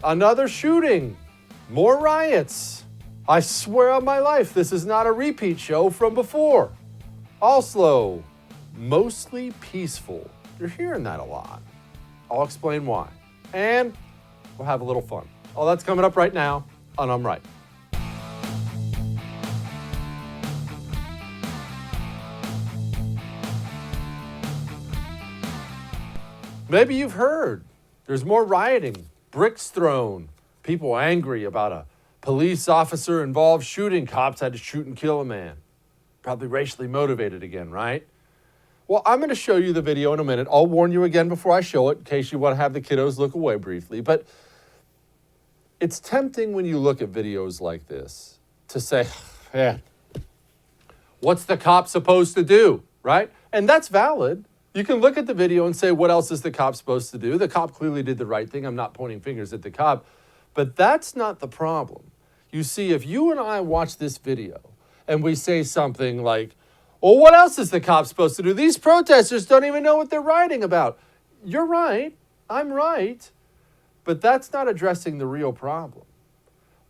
Another shooting. More riots. I swear on my life, this is not a repeat show from before. Oslo, mostly peaceful. You're hearing that a lot. I'll explain why. And we'll have a little fun. All that's coming up right now on I'm Right. Maybe you've heard there's more rioting, bricks thrown, people angry about a police officer involved shooting. Cops had to shoot and kill a man. Probably racially motivated again, right? Well, I'm going to show you the video in a minute. I'll warn you again before I show it in case you want to have the kiddos look away briefly. But it's tempting when you look at videos like this to say, man, what's the cop supposed to do, right? And that's valid. You can look at the video and say, what else is the cop supposed to do? The cop clearly did the right thing. I'm not pointing fingers at the cop. But that's not the problem. You see, if you and I watch this video and we say something like, well, what else is the cop supposed to do? These protesters don't even know what they're writing about. You're right. I'm right. But that's not addressing the real problem.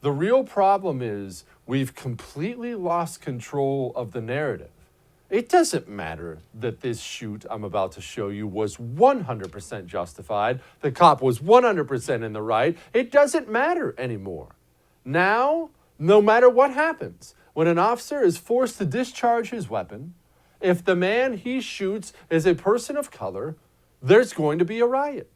The real problem is we've completely lost control of the narrative. It doesn't matter that this shoot I'm about to show you was 100% justified. The cop was 100% in the right. It doesn't matter anymore. Now, no matter what happens, when an officer is forced to discharge his weapon, if the man he shoots is a person of color, there's going to be a riot.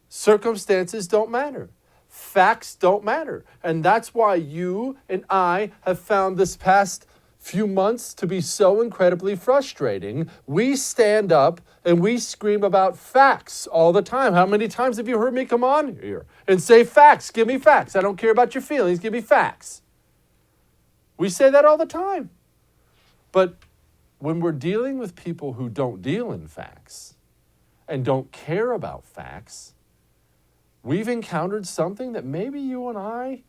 Circumstances don't matter. Facts don't matter. And that's why you and I have found this past few months to be so incredibly frustrating. We stand up and we scream about facts all the time. How many times have you heard me come on here and say facts? Give me facts. I don't care about your feelings. Give me facts. We say that all the time. But when we're dealing with people who don't deal in facts and don't care about facts, we've encountered something that maybe you and I,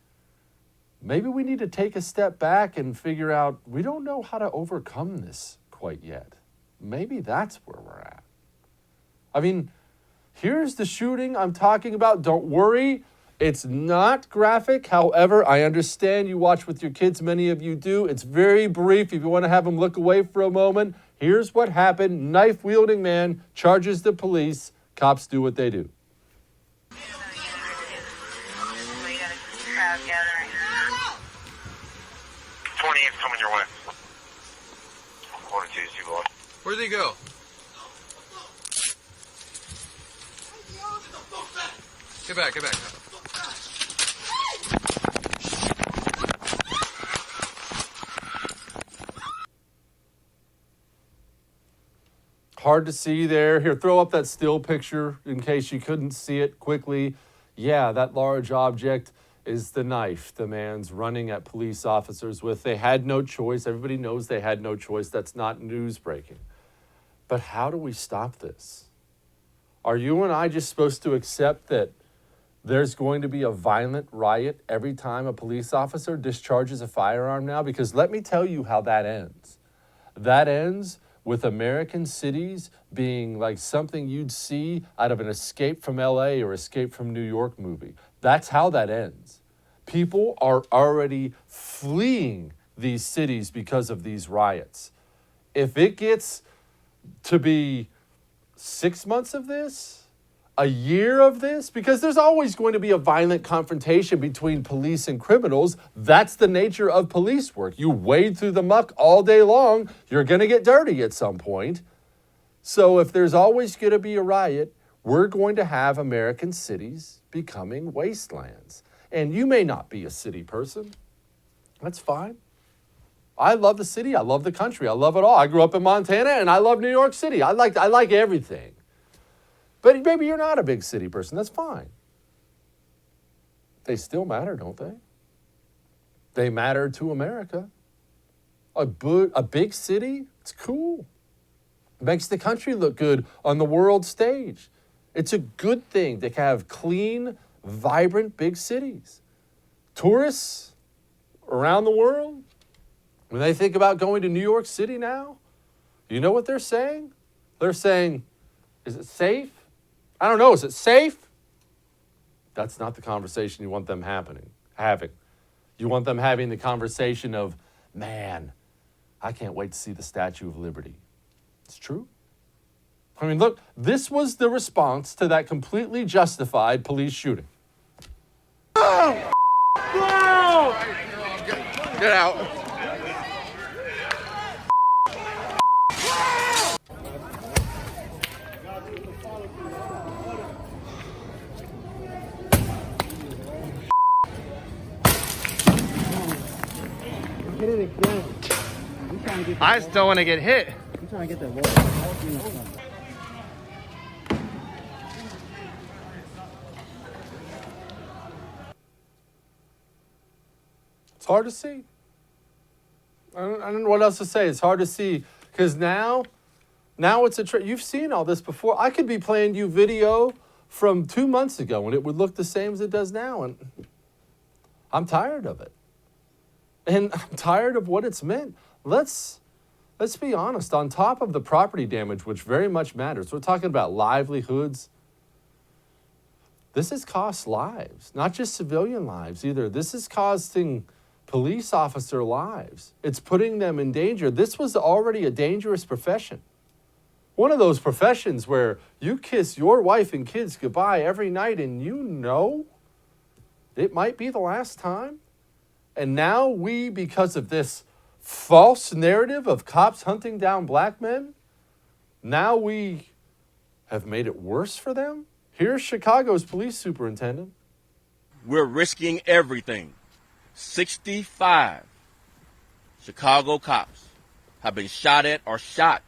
maybe we need to take a step back and figure out, we don't know how to overcome this quite yet. Maybe that's where we're at. I mean, here's the shooting I'm talking about. Don't worry, it's not graphic. However, I understand you watch with your kids. Many of you do. It's very brief. If you want to have them look away for a moment, here's what happened. Knife-wielding man charges the police. Cops do what they do. 28's coming your way. Quarter 2's you boy. Where'd they go? Get back, get back. Hard to see there. Here, throw up that still picture in case you couldn't see it quickly. Yeah, that large object is the knife the man's running at police officers with. They had no choice. Everybody knows they had no choice. That's not news breaking. But how do we stop this? Are you and I just supposed to accept that there's going to be a violent riot every time a police officer discharges a firearm now? Because let me tell you how that ends. That ends with American cities being like something you'd see out of an Escape from LA or Escape from New York movie. That's how that ends. People are already fleeing these cities because of these riots. If it gets to be 6 months of this, a year of this, because there's always going to be a violent confrontation between police and criminals. That's the nature of police work. You wade through the muck all day long, you're going to get dirty at some point. So if there's always going to be a riot, we're going to have American cities becoming wastelands. And you may not be a city person. That's fine. I love the city. I love the country. I love it all. I grew up in Montana and I love New York City. I like everything. But maybe you're not a big city person. That's fine. They still matter, don't they? They matter to America. A big city, it's cool. It makes the country look good on the world stage. It's a good thing to have clean, vibrant, big cities. Tourists around the world, when they think about going to New York City now, you know what they're saying? They're saying, is it safe? I don't know, is it safe? That's not the conversation you want them having. You want them having the conversation of, man, I can't wait to see the Statue of Liberty. It's true. I mean, look, this was the response to that completely justified police shooting. Get out. Hit it again. I'm trying to get I just don't want to get hit. I'm trying to get the ball. It's hard to see. I don't know what else to say. It's hard to see because now it's a you've seen all this before. I could be playing you video from 2 months ago and it would look the same as it does now, and I'm tired of it. And I'm tired of what it's meant. Let's be honest. On top of the property damage, which very much matters, we're talking about livelihoods. This has cost lives, not just civilian lives either. This is costing police officer lives. It's putting them in danger. This was already a dangerous profession. One of those professions where you kiss your wife and kids goodbye every night and you know it might be the last time. And now we, because of this false narrative of cops hunting down black men, now we have made it worse for them? Here's Chicago's police superintendent. We're risking everything. 65 Chicago cops have been shot at or shot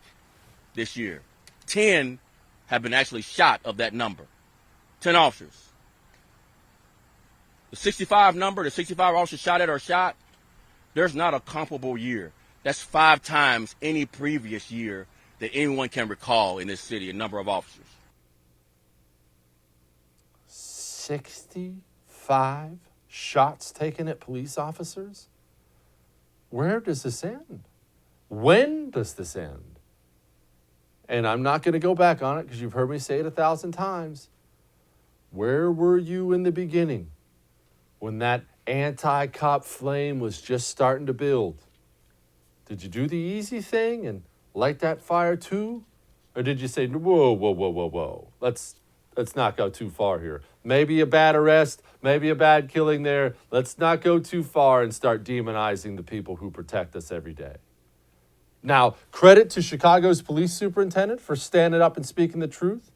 this year. 10 have been actually shot of that number. 10 officers. The 65 number, the 65 officers shot at or shot, there's not a comparable year. That's 5 times any previous year that anyone can recall in this city, a number of officers. 65 shots taken at police officers? Where does this end? When does this end? And I'm not going to go back on it because you've heard me say it 1,000 times. Where were you in the beginning when that anti-cop flame was just starting to build? Did you do the easy thing and light that fire too? Or did you say, whoa, let's not go too far here. Maybe a bad arrest, maybe a bad killing there. Let's not go too far and start demonizing the people who protect us every day. Now, credit to Chicago's police superintendent for standing up and speaking the truth.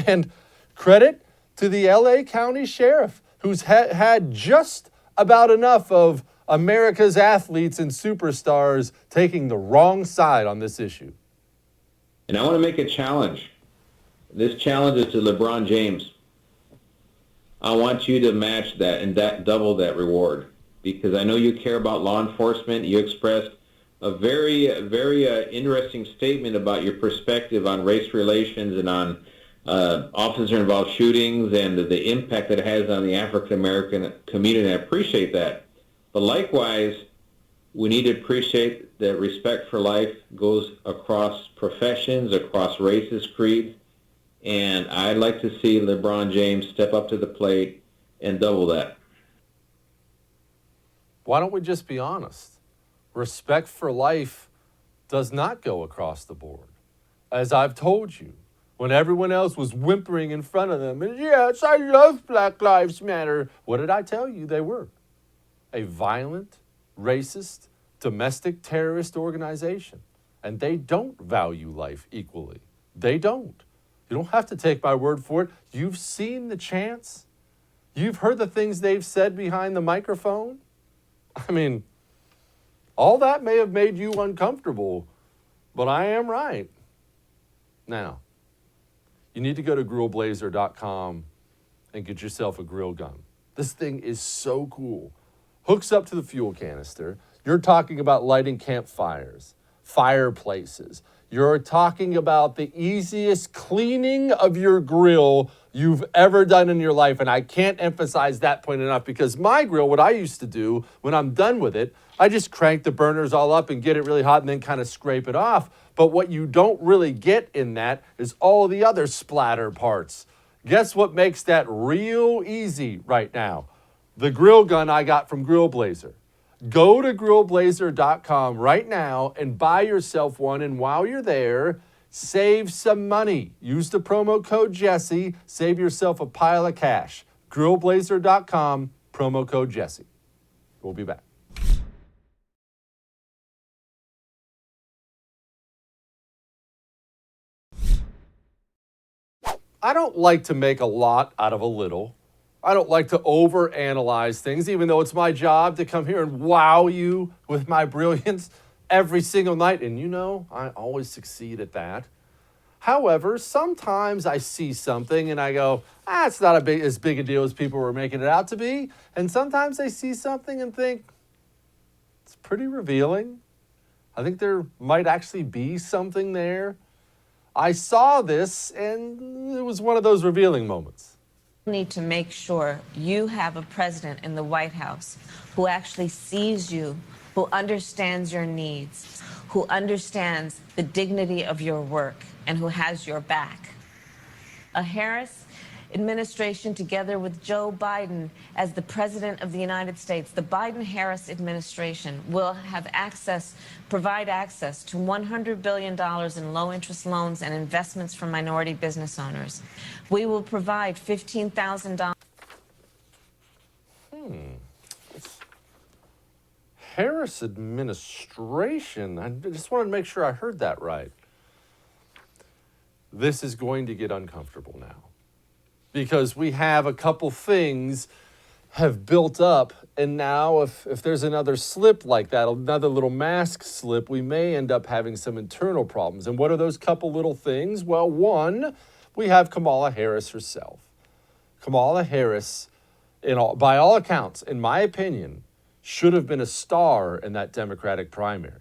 And credit to the LA County Sheriff, who's had just about enough of America's athletes and superstars taking the wrong side on this issue. And I want to make a challenge. This challenge is to LeBron James. I want you to match that and double that reward, because I know you care about law enforcement. You expressed a very, very interesting statement about your perspective on race relations and on officer-involved shootings and the impact that it has on the African-American community. I appreciate that. But likewise, we need to appreciate that respect for life goes across professions, across races, creeds. And I'd like to see LeBron James step up to the plate and double that. Why don't we just be honest? Respect for life does not go across the board. As I've told you, when everyone else was whimpering in front of them, and yes, I love Black Lives Matter, what did I tell you they were? A violent, racist, domestic terrorist organization. And they don't value life equally. They don't. You don't have to take my word for it. You've seen the chants. You've heard the things they've said behind the microphone. I mean, all that may have made you uncomfortable, but I am right. Now, you need to go to grillblazer.com and get yourself a grill gun. This thing is so cool. Hooks up to the fuel canister. You're talking about lighting campfires, fireplaces. You're talking about the easiest cleaning of your grill you've ever done in your life. And I can't emphasize that point enough, because my grill, what I used to do when I'm done with it, I just crank the burners all up and get it really hot and then kind of scrape it off. But what you don't really get in that is all the other splatter parts. Guess what makes that real easy right now? The grill gun I got from Grill Blazer. Go to grillblazer.com right now and buy yourself one. And while you're there, save some money. Use the promo code Jesse. Save yourself a pile of cash. Grillblazer.com, promo code Jesse. We'll be back. I don't like to make a lot out of a little. I don't like to overanalyze things, even though it's my job to come here and wow you with my brilliance every single night. And you know, I always succeed at that. However, sometimes I see something and I go, it's not as big a deal as people were making it out to be. And sometimes I see something and think, it's pretty revealing. I think there might actually be something there. I saw this and it was one of those revealing moments. Need to make sure you have a president in the White House who actually sees you, who understands your needs, who understands the dignity of your work, and who has your back. A Harris administration together with Joe Biden as the president of the United States, the Biden-Harris administration will have provide access to $100 billion in low-interest loans and investments for minority business owners. We will provide $15,000. Harris administration. I just wanted to make sure I heard that right. This is going to get uncomfortable now, because we have a couple things have built up, and now if there's another slip like that, another little mask slip, we may end up having some internal problems. And what are those couple little things? Well, one, we have Kamala Harris herself. Kamala Harris, by all accounts, in my opinion, should have been a star in that Democratic primary.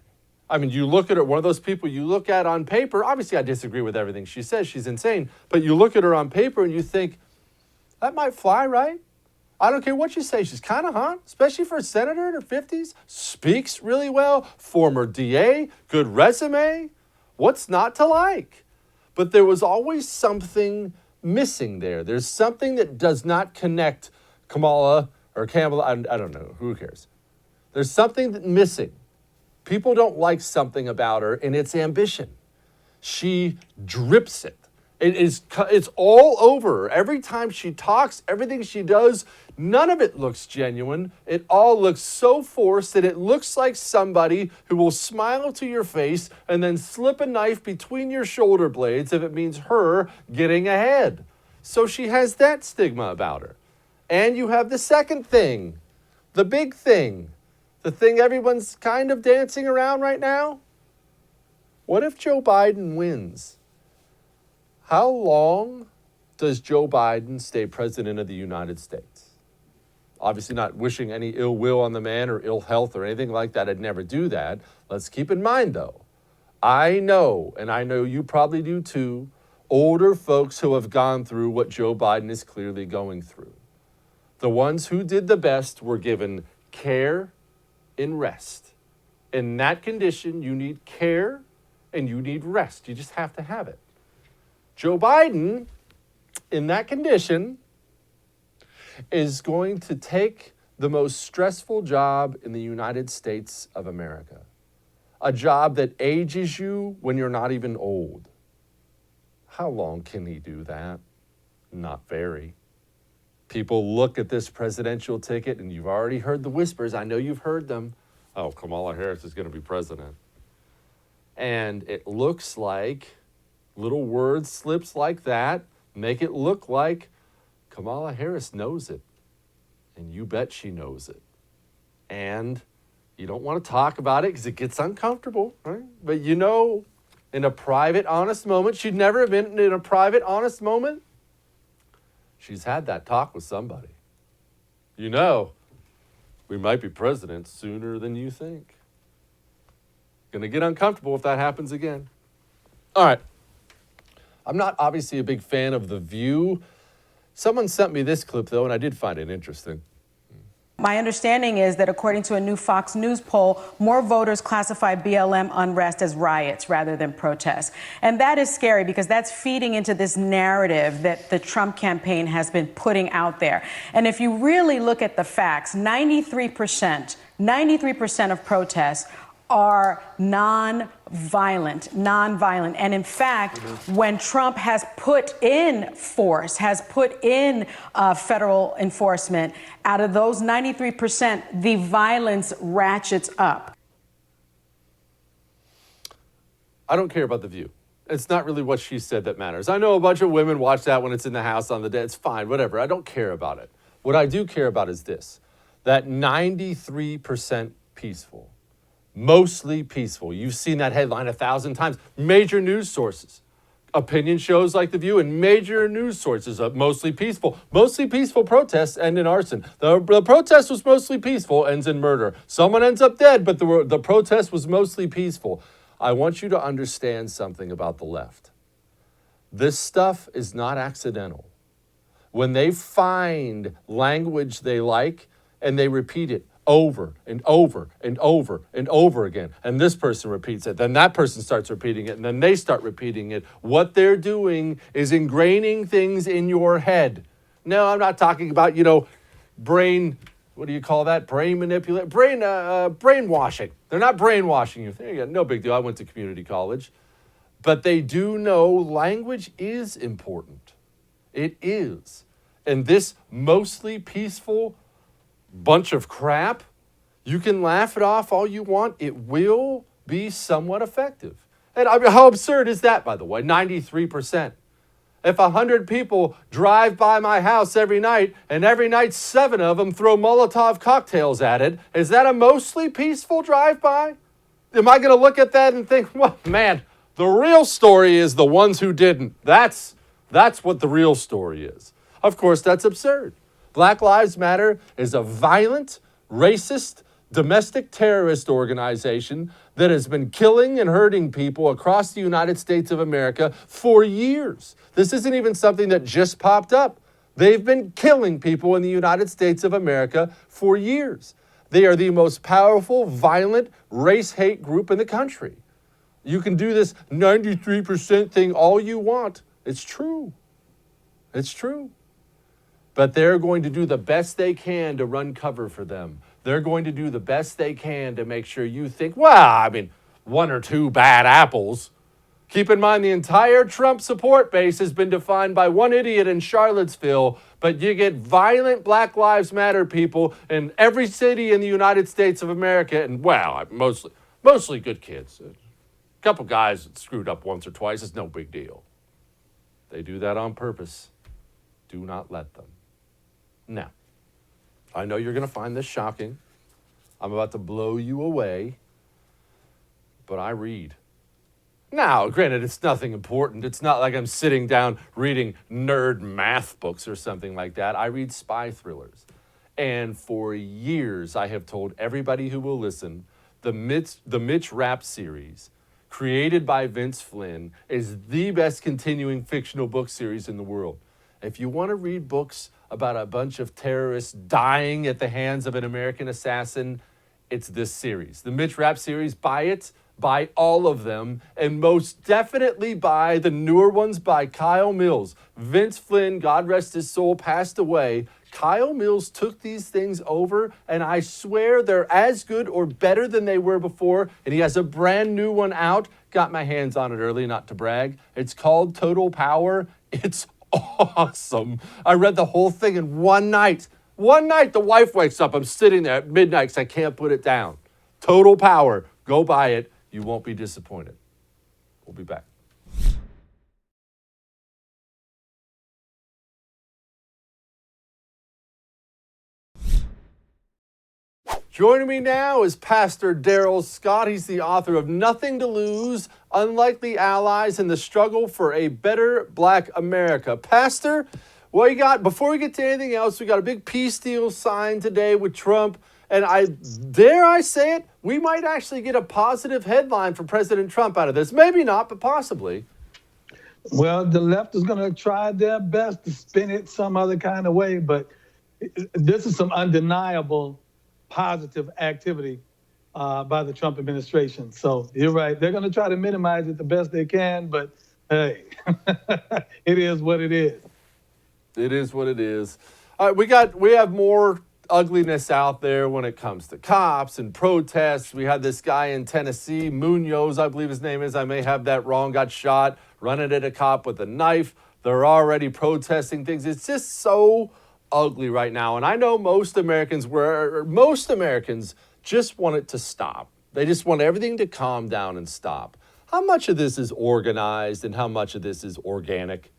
I mean, you look at her, one of those people you look at on paper, obviously I disagree with everything she says, she's insane, but you look at her on paper and you think, that might fly, right? I don't care what you say, she's kind of hot, especially for a senator in her 50s, speaks really well, former DA, good resume, what's not to like? But there was always something missing there. There's something that does not connect Kamala or Kamala, I don't know, who cares? There's something missing. People don't like something about her, and it's ambition. She drips it. It's all over her. Every time she talks, everything she does, none of it looks genuine. It all looks so forced that it looks like somebody who will smile to your face and then slip a knife between your shoulder blades if it means her getting ahead. So she has that stigma about her. And you have the second thing, the big thing, the thing everyone's kind of dancing around right now. What if Joe Biden wins? How long does Joe Biden stay president of the United States? Obviously not wishing any ill will on the man or ill health or anything like that. I'd never do that. Let's keep in mind, though, I know, and I know you probably do too, older folks who have gone through what Joe Biden is clearly going through. The ones who did the best were given care and rest. In that condition, you need care and you need rest. You just have to have it. Joe Biden, in that condition, is going to take the most stressful job in the United States of America. A job that ages you when you're not even old. How long can he do that? Not very. People look at this presidential ticket, and you've already heard the whispers. I know you've heard them. Oh, Kamala Harris is going to be president. And it looks like little word slips like that make it look like Kamala Harris knows it. And you bet she knows it. And you don't want to talk about it because it gets uncomfortable, right? But you know, in a private, honest moment, she'd never have been in a private, honest moment. She's had that talk with somebody. You know, we might be president sooner than you think. Gonna get uncomfortable if that happens again. All right. I'm not obviously a big fan of The View. Someone sent me this clip, though, and I did find it interesting. My understanding is that according to a new Fox News poll, more voters classify BLM unrest as riots rather than protests. And that is scary because that's feeding into this narrative that the Trump campaign has been putting out there. And if you really look at the facts, 93% of protests are nonviolent. And in fact, when Trump has put in force, has put in federal enforcement, out of those 93%, the violence ratchets up. I don't care about The View. It's not really what she said that matters. I know a bunch of women watch that when it's in the house on the day. It's fine, whatever. I don't care about it. What I do care about is this, that 93% peaceful. Mostly peaceful. You've seen that headline 1,000 times. Major news sources, opinion shows like The View, and major news sources of mostly peaceful. Mostly peaceful protests end in arson. The protest was mostly peaceful, ends in murder. Someone ends up dead, but the protest was mostly peaceful. I want you to understand something about the left. This stuff is not accidental. When they find language they like and they repeat it over and over and over and over again, and this person repeats it, then that person starts repeating it, and then they start repeating it. What they're doing is ingraining things in your head. No, I'm not talking about, brain, what do you call that? Brainwashing. They're not brainwashing you. There you go. No big deal. I went to community college. But they do know language is important. It is. And this mostly peaceful bunch of crap, you can laugh it off all you want. It will be somewhat effective. And I mean, how absurd is that, by the way? 93%. If 100 people drive by my house every night, and every night 7 of them throw Molotov cocktails at it, is that a mostly peaceful drive-by? Am I going to look at that and think, well, man, the real story is the ones who didn't. That's what the real story is. Of course, that's absurd. Black Lives Matter is a violent, racist, domestic terrorist organization that has been killing and hurting people across the United States of America for years. This isn't even something that just popped up. They've been killing people in the United States of America for years. They are the most powerful, violent, race hate group in the country. You can do this 93% thing all you want. It's true. It's true. But they're going to do the best they can to run cover for them. They're going to do the best they can to make sure you think, well, 1 or 2 bad apples. Keep in mind the entire Trump support base has been defined by one idiot in Charlottesville, but you get violent Black Lives Matter people in every city in the United States of America, and mostly good kids. A couple guys that screwed up once or twice is no big deal. They do that on purpose. Do not let them. Now, I know you're going to find this shocking. I'm about to blow you away, but I read. Now, granted, it's nothing important. It's not like I'm sitting down reading nerd math books or something like that. I read spy thrillers. And for years, I have told everybody who will listen, the Mitch Rapp series, created by Vince Flynn, is the best continuing fictional book series in the world. If you want to read books about a bunch of terrorists dying at the hands of an American assassin, it's this series. The Mitch Rapp series, buy it, buy all of them, and most definitely buy the newer ones by Kyle Mills. Vince Flynn, God rest his soul, passed away. Kyle Mills took these things over, and I swear they're as good or better than they were before, and he has a brand new one out. Got my hands on it early, not to brag. It's called Total Power. It's awesome. I read the whole thing in one night. One night, the wife wakes up. I'm sitting there at midnight because I can't put it down. Total Power. Go buy it. You won't be disappointed. We'll be back. Joining me now is Pastor Darrell Scott. He's the author of Nothing to Lose, Unlikely Allies in the Struggle for a Better Black America. Pastor, what you got? Before we get to anything else, we got a big peace deal signed today with Trump. And dare I say it, we might actually get a positive headline for President Trump out of this. Maybe not, but possibly. Well, the left is going to try their best to spin it some other kind of way, but this is some undeniable positive activity by the Trump administration. So you're right. They're going to try to minimize it the best they can, but hey, it is what it is. It is what it is. All right, we have more ugliness out there when it comes to cops and protests. We had this guy in Tennessee, Munoz, I believe his name is. I may have that wrong. Got shot running at a cop with a knife. They're already protesting things. It's just so ugly right now. And I know most Americans just want it to stop. They just want everything to calm down and stop. How much of this is organized and how much of this is organic?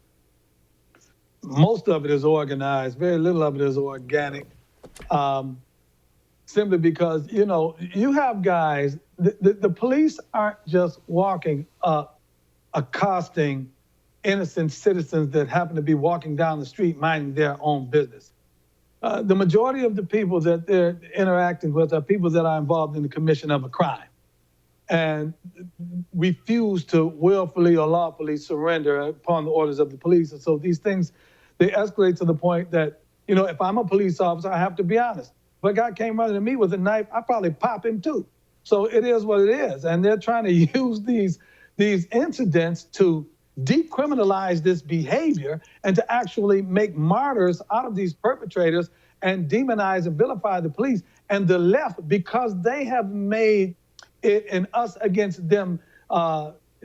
Most of it is organized. Very little of it is organic. Simply because, you know, you have guys, the police aren't just walking up accosting innocent citizens that happen to be walking down the street minding their own business. The majority of the people that they're interacting with are people that are involved in the commission of a crime and refuse to willfully or lawfully surrender upon the orders of the police. And so these things, they escalate to the point that, you know, if I'm a police officer, I have to be honest. If a guy came running to me with a knife, I'd probably pop him too. So it is what it is. And they're trying to use these incidents to decriminalize this behavior and to actually make martyrs out of these perpetrators and demonize and vilify the police. And the left, because they have made it an us against them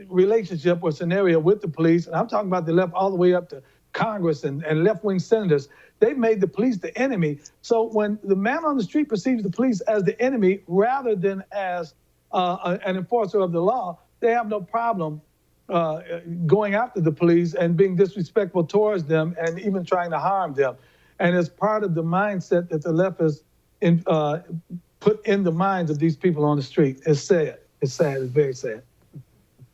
relationship or scenario with the police, and I'm talking about the left all the way up to Congress and left-wing senators, they've made the police the enemy. So when the man on the street perceives the police as the enemy rather than as an enforcer of the law, they have no problem going after the police and being disrespectful towards them and even trying to harm them. And it's part of the mindset that the left has put in the minds of these people on the street. It's sad. It's sad. It's very sad.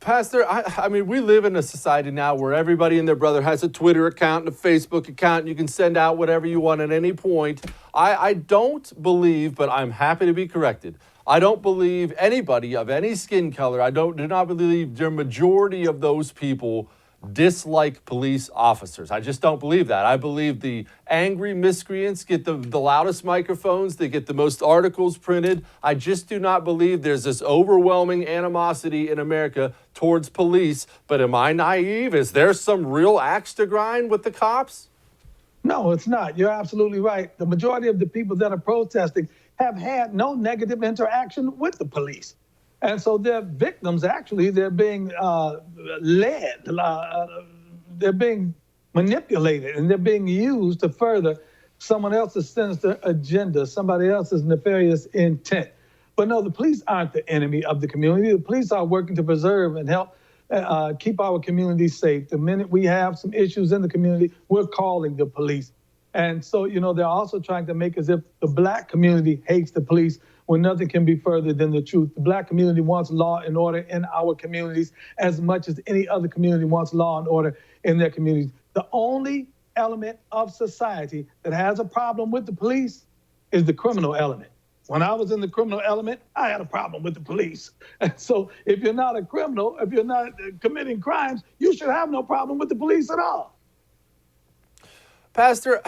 Pastor, I mean, we live in a society now where everybody and their brother has a Twitter account and a Facebook account. And you can send out whatever you want at any point. I don't believe, but I'm happy to be corrected, I don't believe anybody of any skin color, do not believe the majority of those people dislike police officers. I just don't believe that. I believe the angry miscreants get the loudest microphones, they get the most articles printed. I just do not believe there's this overwhelming animosity in America towards police. But am I naive? Is there some real axe to grind with the cops? No, it's not. You're absolutely right. The majority of the people that are protesting have had no negative interaction with the police. And so they're victims, actually. They're being led, they're being manipulated, and they're being used to further someone else's sinister agenda, somebody else's nefarious intent. But no, the police aren't the enemy of the community. The police are working to preserve and help keep our community safe. The minute we have some issues in the community, we're calling the police. And so, you know, they're also trying to make as if the black community hates the police when nothing can be further than the truth. The black community wants law and order in our communities as much as any other community wants law and order in their communities. The only element of society that has a problem with the police is the criminal element. When I was in the criminal element, I had a problem with the police. And so if you're not a criminal, if you're not committing crimes, you should have no problem with the police at all. Pastor,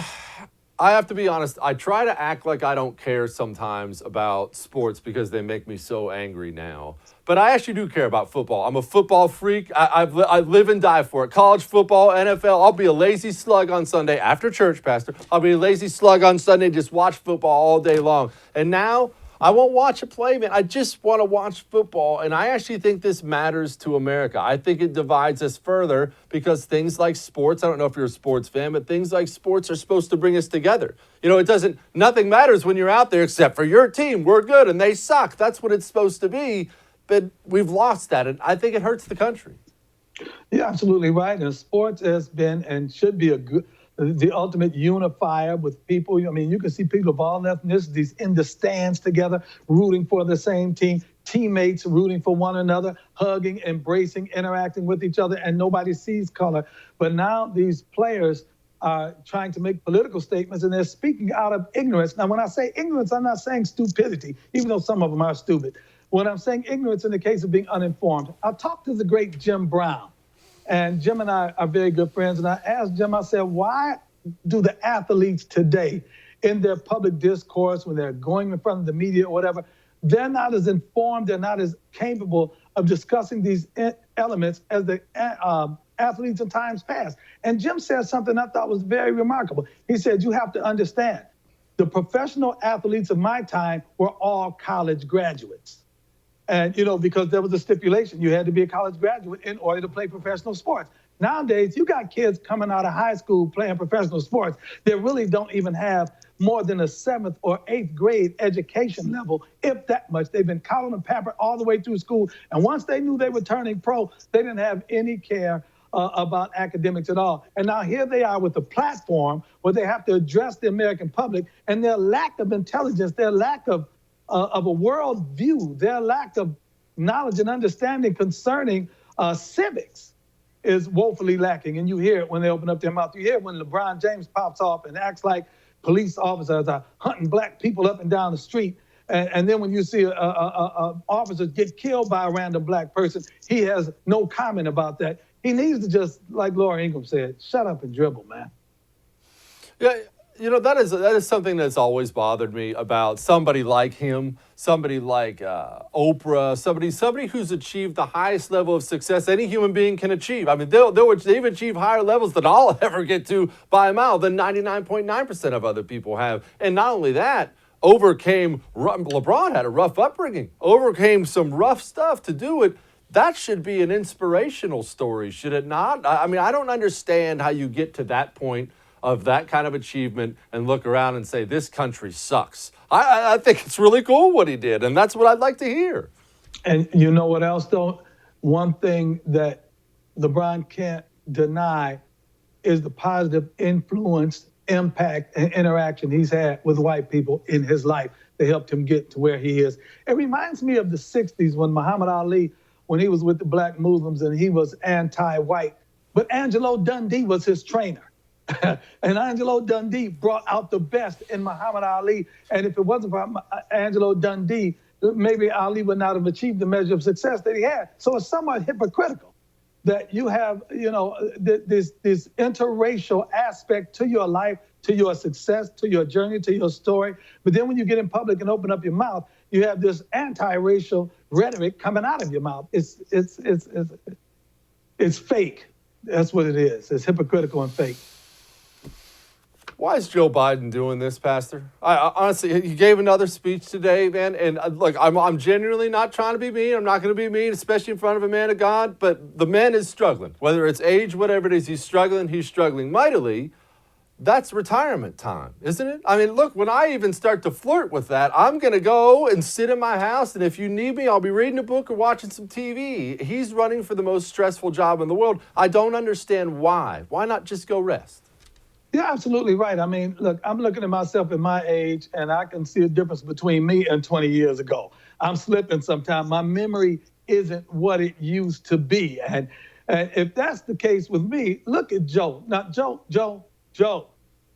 I have to be honest. I try to act like I don't care sometimes about sports because they make me so angry now. But I actually do care about football. I'm a football freak. I live and die for it. College football, NFL. I'll be a lazy slug on Sunday after church, Pastor. I'll be a lazy slug on Sunday and just watch football all day long. And now I won't watch a play, man. I just want to watch football. And I actually think this matters to America. I think it divides us further because things like sports, I don't know if you're a sports fan, but things like sports are supposed to bring us together. You know, nothing matters when you're out there except for your team. We're good and they suck. That's what it's supposed to be. But we've lost that. And I think it hurts the country. You're absolutely right. And sports has been and should be the ultimate unifier with people. I mean, you can see people of all ethnicities in the stands together, rooting for the same team, teammates rooting for one another, hugging, embracing, interacting with each other, and nobody sees color. But now these players are trying to make political statements, and they're speaking out of ignorance. Now, when I say ignorance, I'm not saying stupidity, even though some of them are stupid. When I'm saying ignorance in the case of being uninformed, I talked to the great Jim Brown. And Jim and I are very good friends. And I asked Jim, I said, why do the athletes today in their public discourse, when they're going in front of the media or whatever, they're not as informed, they're not as capable of discussing these elements as the athletes in times past. And Jim said something I thought was very remarkable. He said, you have to understand, the professional athletes of my time were all college graduates. And, you know, because there was a stipulation, you had to be a college graduate in order to play professional sports. Nowadays, you got kids coming out of high school playing professional sports that really don't even have more than a 7th or 8th grade education level, if that much. They've been collared and pampered all the way through school. And once they knew they were turning pro, they didn't have any care about academics at all. And now here they are with a platform where they have to address the American public, and their lack of intelligence, their lack of a world view, their lack of knowledge and understanding concerning civics is woefully lacking. And you hear it when they open up their mouth. You hear it when LeBron James pops off and acts like police officers are hunting black people up and down the street. And then when you see a officer get killed by a random black person, he has no comment about that. He needs to just, like Laura Ingraham said, shut up and dribble, man. Yeah, you know, that is something that's always bothered me about somebody like him, somebody like Oprah, somebody who's achieved the highest level of success any human being can achieve. I mean, they've achieved higher levels than I'll ever get to by a mile, than 99.9% of other people have. And not only that, LeBron had a rough upbringing, overcame some rough stuff to do it. That should be an inspirational story, should it not? I mean, I don't understand how you get to that point of that kind of achievement and look around and say, this country sucks. I think it's really cool what he did, and that's what I'd like to hear. And you know what else, though? One thing that LeBron can't deny is the positive influence, impact, and interaction he's had with white people in his life that helped him get to where he is. It reminds me of the 60s when Muhammad Ali, when he was with the black Muslims and he was anti-white, but Angelo Dundee was his trainer. And Angelo Dundee brought out the best in Muhammad Ali. And if it wasn't for Angelo Dundee, maybe Ali would not have achieved the measure of success that he had. So it's somewhat hypocritical that you have, you know, this interracial aspect to your life, to your success, to your journey, to your story. But then when you get in public and open up your mouth, you have this anti-racial rhetoric coming out of your mouth. It's fake. That's what it is. It's hypocritical and fake. Why is Joe Biden doing this, Pastor? I honestly, he gave another speech today, man. And look, I'm genuinely not trying to be mean. I'm not going to be mean, especially in front of a man of God. But the man is struggling. Whether it's age, whatever it is, he's struggling mightily. That's retirement time, isn't it? I mean, look, when I even start to flirt with that, I'm going to go and sit in my house. And if you need me, I'll be reading a book or watching some TV. He's running for the most stressful job in the world. I don't understand why. Why not just go rest? You're absolutely right. I mean, look, I'm looking at myself at my age, and I can see a difference between me and 20 years ago. I'm slipping sometimes. My memory isn't what it used to be. And if that's the case with me, look at Joe. Now, Joe,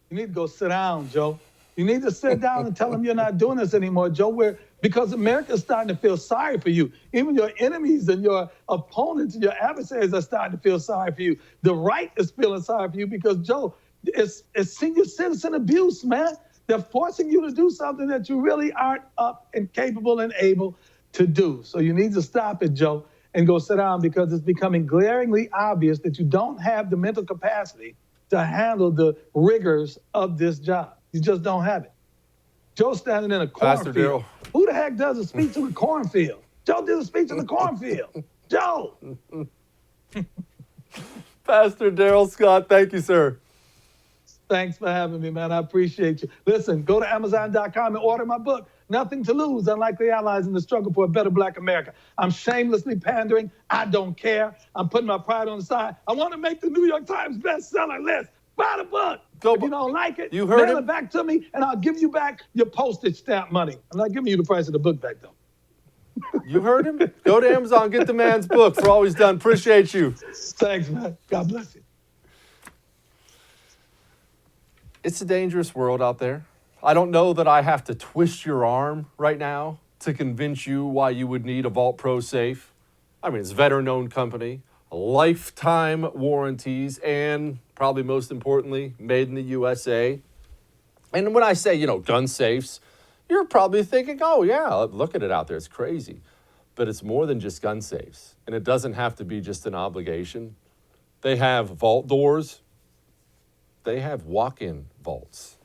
you need to go sit down, Joe. You need to sit down and tell him you're not doing this anymore, Joe, because America's starting to feel sorry for you. Even your enemies and your opponents and your adversaries are starting to feel sorry for you. The right is feeling sorry for you because, Joe, it's senior citizen abuse, man. They're forcing you to do something that you really aren't up and capable and able to do. So you need to stop it, Joe, and go sit down because it's becoming glaringly obvious that you don't have the mental capacity to handle the rigors of this job. You just don't have it. Joe's standing in a cornfield. Who the heck does a speech in a cornfield? Joe did a speech in the cornfield. Joe! Pastor Darrell Scott, thank you, sir. Thanks for having me, man. I appreciate you. Listen, go to Amazon.com and order my book, Nothing to Lose, Unlikely Allies in the Struggle for a Better Black America. I'm shamelessly pandering. I don't care. I'm putting my pride on the side. I want to make the New York Times bestseller list. Buy the book. If you don't like it, mail it back to me, and I'll give you back your postage stamp money. I'm not giving you the price of the book back, though. You heard him? Go to Amazon, get the man's book for all he's done. Appreciate you. Thanks, man. God bless you. It's a dangerous world out there. I don't know that I have to twist your arm right now to convince you why you would need a Vault Pro safe. I mean, it's a veteran-owned company, lifetime warranties, and probably most importantly, made in the USA. And when I say, you know, gun safes, you're probably thinking, oh, yeah, look at it out there. It's crazy. But it's more than just gun safes. And it doesn't have to be just an obligation. They have vault doors. They have walk-in vaults.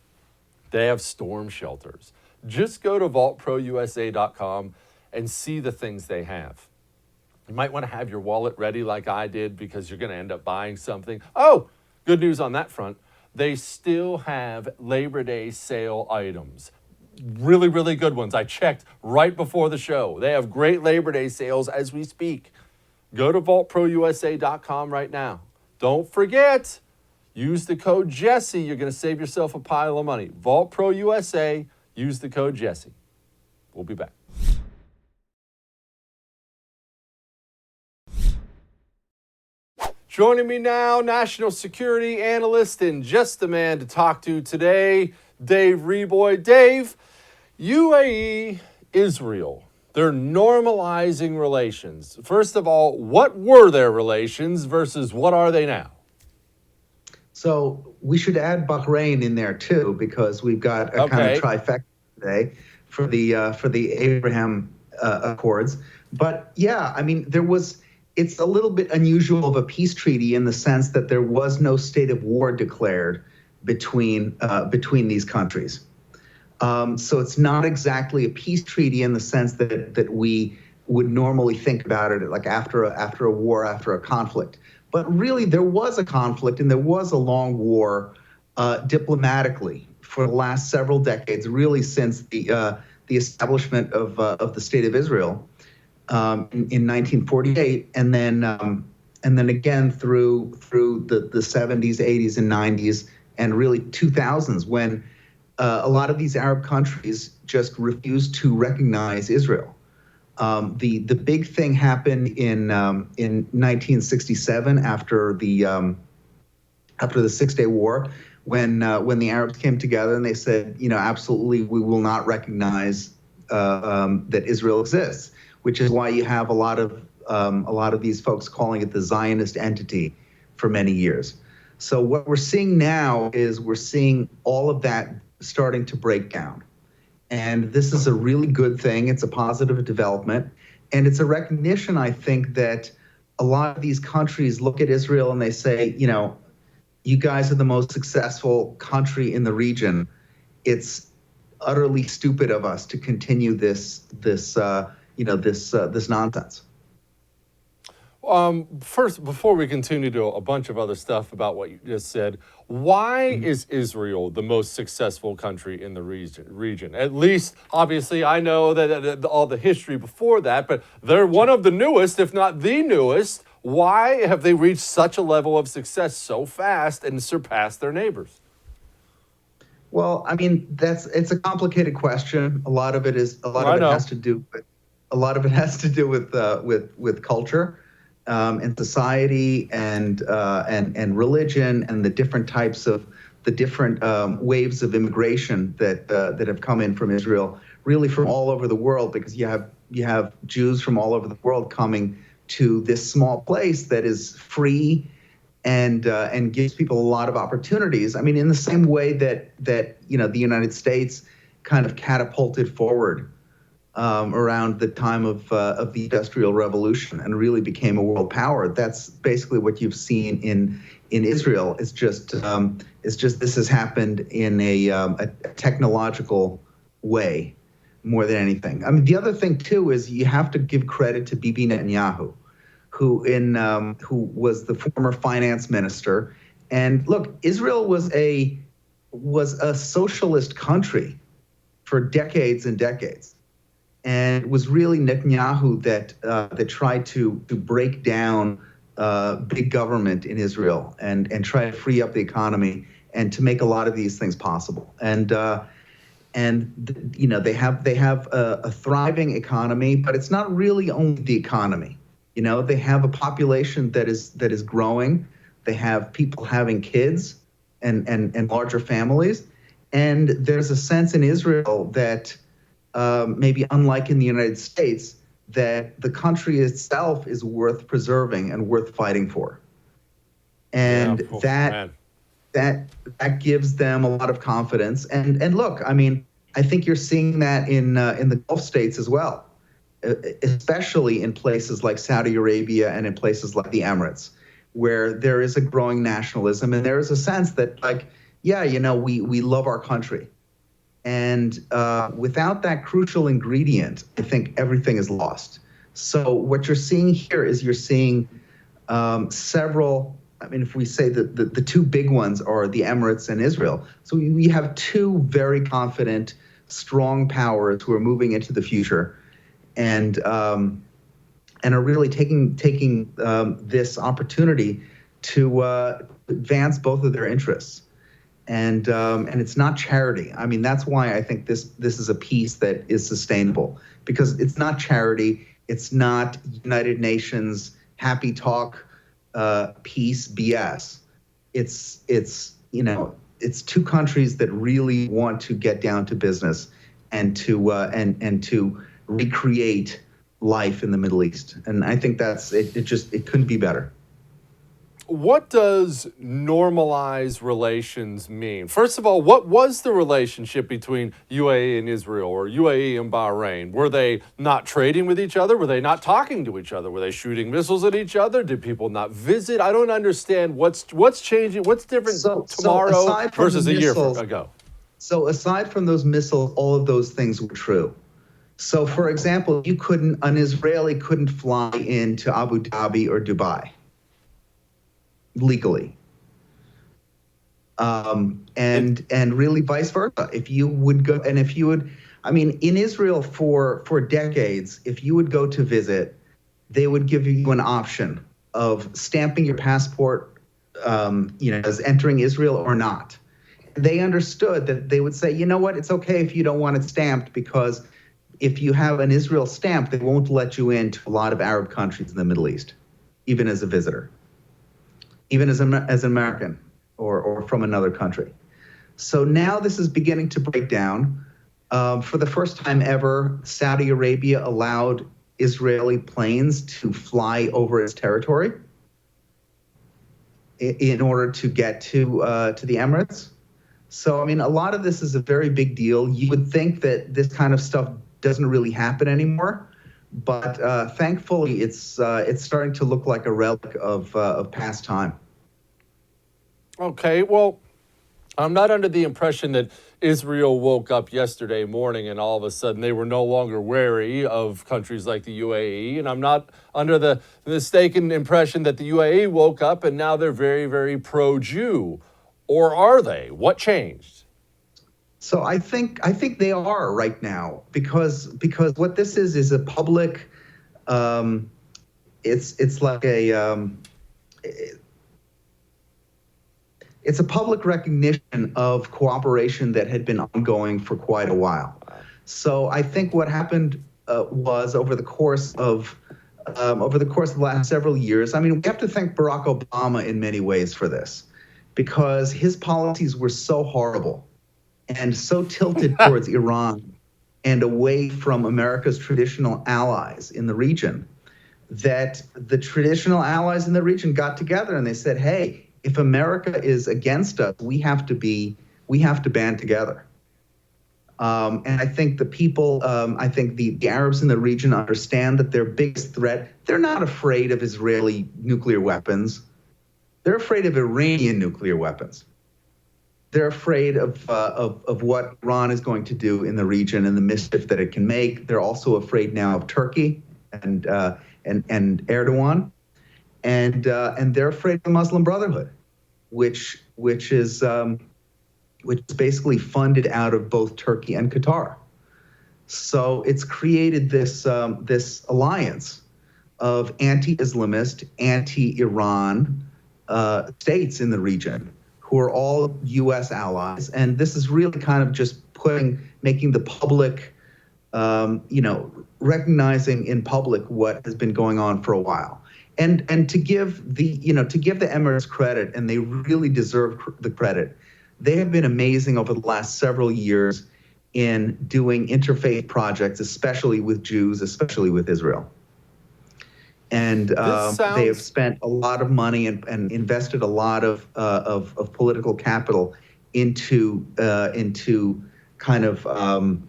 They have storm shelters. Just go to vaultprousa.com and see the things they have. You might want to have your wallet ready like I did because you're going to end up buying something. Oh, good news on that front. They still have Labor Day sale items. Really, really good ones. I checked right before the show. They have great Labor Day sales as we speak. Go to vaultprousa.com right now. Don't forget, use the code Jesse. You're going to save yourself a pile of money. Vault Pro USA, use the code Jesse. We'll be back. Joining me now, national security analyst and just the man to talk to today, Dave Reboy. Dave, UAE, Israel, they're normalizing relations. First of all, what were their relations versus what are they now? So we should add Bahrain in there too, because we've got a kind of trifecta today for the Abraham Accords. But yeah, I mean, it's a little bit unusual of a peace treaty in the sense that there was no state of war declared between these countries. So it's not exactly a peace treaty in the sense that we would normally think about it like after a war, after a conflict. But really, there was a conflict and there was a long war diplomatically for the last several decades, really since the establishment of the State of Israel in 1948, and then again through the 70s, 80s, and 90s, and really 2000s, when a lot of these Arab countries just refused to recognize Israel. The big thing happened in 1967 after the 6-Day War, when the Arabs came together and they said, you know, absolutely, we will not recognize that Israel exists, which is why you have a lot of these folks calling it the Zionist entity for many years. So what we're seeing now is we're seeing all of that starting to break down. And this is a really good thing. It's a positive development. And it's a recognition, I think, that a lot of these countries look at Israel and they say, you know, you guys are the most successful country in the region. It's utterly stupid of us to continue this nonsense. First, before we continue to a bunch of other stuff about what you just said, why is Israel the most successful country in the region? At least, obviously, I know that all the history before that, but they're one of the newest, if not the newest. Why have they reached such a level of success so fast and surpassed their neighbors? Well, I mean, it's a complicated question. A lot of it has to do with culture. And society and religion and the different types of waves of immigration that have come in from Israel, really from all over the world, because you have Jews from all over the world coming to this small place that is free and gives people a lot of opportunities. I mean, in the same way that you know the United States kind of catapulted forward around the time of the Industrial Revolution and really became a world power. That's basically what you've seen in Israel. It's just this has happened in a technological way more than anything. I mean, the other thing too is you have to give credit to Bibi Netanyahu, who was the former finance minister. And look, Israel was a socialist country for decades and decades. And it was really Netanyahu that tried to break down big government in Israel and try to free up the economy and to make a lot of these things possible. And you know, they have a thriving economy, but it's not really only the economy. You know, they have a population that is growing. They have people having kids and larger families, and there's a sense in Israel that. Maybe unlike in the United States, that the country itself is worth preserving and worth fighting for. And that gives them a lot of confidence. And look, I mean, I think you're seeing that in the Gulf states as well, especially in places like Saudi Arabia and in places like the Emirates, where there is a growing nationalism and there is a sense that, like, yeah, you know, we love our country. And without that crucial ingredient, I think everything is lost. So what you're seeing here is you're seeing several, I mean, if we say that the two big ones are the Emirates and Israel. So we have two very confident, strong powers who are moving into the future and are really taking this opportunity to advance both of their interests. And it's not charity. I mean, that's why I think this is a peace that is sustainable, because it's not charity. It's not United Nations happy talk peace BS. It's you know, it's two countries that really want to get down to business and to and to recreate life in the Middle East. And I think that's it. It couldn't be better. What does normalize relations mean? First of all, what was the relationship between UAE and Israel, or UAE and Bahrain? Were they not trading with each other? Were they not talking to each other? Were they shooting missiles at each other? Did people not visit? I don't understand what's changing. What's different tomorrow versus a year ago? So aside from those missiles, all of those things were true. So, for example, an Israeli couldn't fly into Abu Dhabi or Dubai legally. And really vice versa. If you would go, and if you would, I mean, in Israel for decades, if you would go to visit, they would give you an option of stamping your passport, as entering Israel or not. They understood that they would say, you know what, it's okay if you don't want it stamped, because if you have an Israel stamp, they won't let you into a lot of Arab countries in the Middle East, even as a visitor, even as an American or from another country. So now this is beginning to break down. For the first time ever, Saudi Arabia allowed Israeli planes to fly over its territory in order to get to the Emirates. So, I mean, a lot of this is a very big deal. You would think that this kind of stuff doesn't really happen anymore, but thankfully, it's starting to look like a relic of past time. Okay, well, I'm not under the impression that Israel woke up yesterday morning and all of a sudden they were no longer wary of countries like the UAE. And I'm not under the mistaken impression that the UAE woke up and now they're very, very pro-Jew. Or are they? What changed? So I think they are right now, because what this is a public, it's like a, it's a public recognition of cooperation that had been ongoing for quite a while. So I think what happened was over the course of the last several years. I mean, we have to thank Barack Obama in many ways for this, because his policies were so horrible and so tilted towards Iran and away from America's traditional allies in the region, that the traditional allies in the region got together and they said, hey, if America is against us, we have to band together. And I think the people, I think the Arabs in the region understand that their biggest threat, they're not afraid of Israeli nuclear weapons. They're afraid of Iranian nuclear weapons. They're afraid of what Iran is going to do in the region and the mischief that it can make. They're also afraid now of Turkey and Erdogan, and they're afraid of the Muslim Brotherhood, which is basically funded out of both Turkey and Qatar. So it's created this alliance of anti-Islamist, anti-Iran states in the region, who are all U.S. allies, and this is really kind of just making the public, recognizing in public what has been going on for a while, and to give the Emirates credit, and they really deserve the credit. They have been amazing over the last several years in doing interfaith projects, especially with Jews, especially with Israel. And they have spent a lot of money and invested a lot of political capital into kind of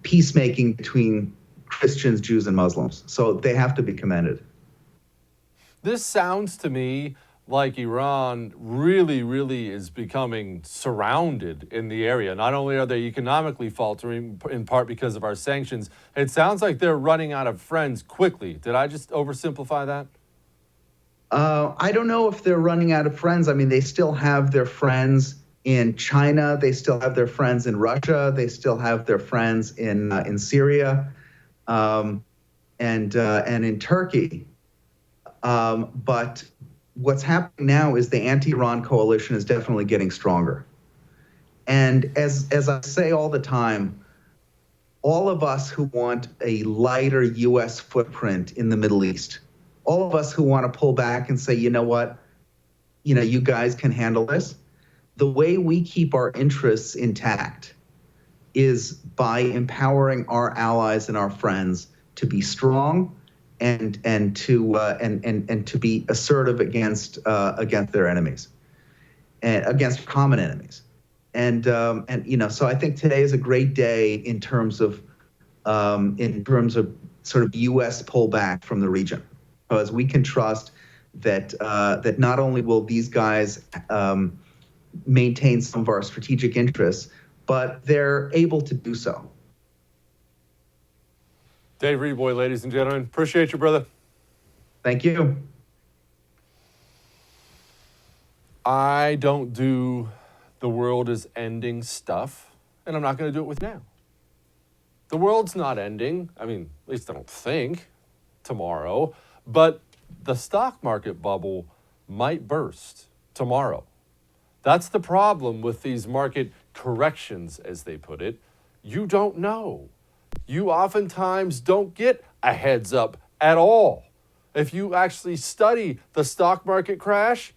peacemaking between Christians, Jews, and Muslims. So they have to be commended. This sounds to me like Iran really, really is becoming surrounded in the area. Not only are they economically faltering, in part because of our sanctions, it sounds like they're running out of friends quickly. Did I just oversimplify that? I don't know if they're running out of friends. I mean, they still have their friends in China. They still have their friends in Russia. They still have their friends in Syria, and in Turkey. But what's happening now is the anti-Iran coalition is definitely getting stronger. And as I say all the time, all of us who want a lighter U.S. footprint in the Middle East, all of us who want to pull back and say, you know what, you guys can handle this. The way we keep our interests intact is by empowering our allies and our friends to be strong and to be assertive against their enemies and against common enemies. And so I think today is a great day in terms of sort of U.S. pullback from the region, because we can trust that not only will these guys maintain some of our strategic interests, but they're able to do so. Dave Reeboy, ladies and gentlemen. Appreciate you, brother. Thank you. I don't do the world is ending stuff, and I'm not going to do it with you now. The world's not ending. I mean, at least I don't think tomorrow, but the stock market bubble might burst tomorrow. That's the problem with these market corrections, as they put it. You don't know. You oftentimes don't get a heads up at all. If you actually study the stock market crash,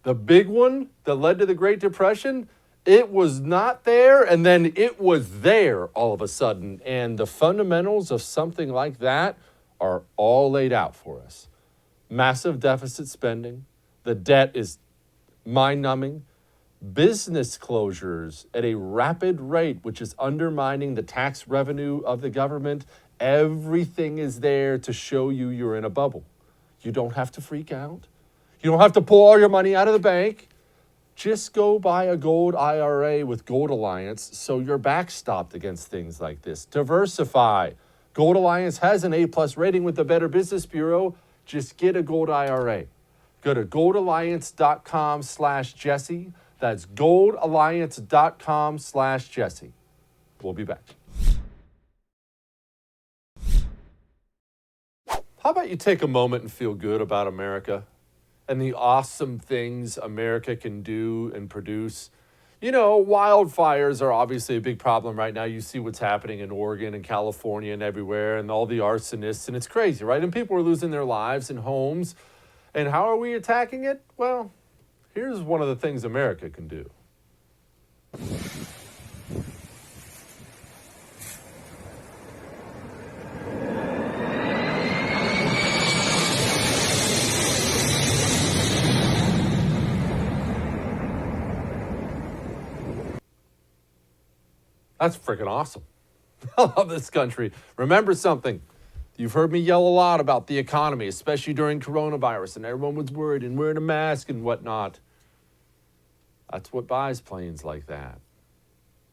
the big one that led to the Great Depression, it was not there, and then it was there all of a sudden. And the fundamentals of something like that are all laid out for us. Massive deficit spending. The debt is mind-numbing. Business closures at a rapid rate, which is undermining the tax revenue of the government. Everything is there to show you you're in a bubble. You don't have to freak out. You don't have to pull all your money out of the bank. Just go buy a gold IRA with Gold Alliance so you're backstopped against things like this. Diversify. Gold Alliance has an A+ rating with the Better Business Bureau. Just get a gold IRA. Go to goldalliance.com/Jesse. That's goldalliance.com/Jesse. We'll be back. How about you take a moment and feel good about America and the awesome things America can do and produce? You know, wildfires are obviously a big problem right now. You see what's happening in Oregon and California and everywhere, and all the arsonists, and it's crazy, right? And people are losing their lives and homes. And how are we attacking it? Well, here's one of the things America can do. That's freaking awesome. I love this country. Remember something. You've heard me yell a lot about the economy, especially during coronavirus, and everyone was worried and wearing a mask and whatnot. That's what buys planes like that.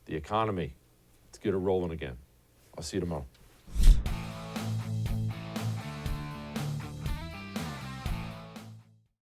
The economy. Let's get it rolling again. I'll see you tomorrow.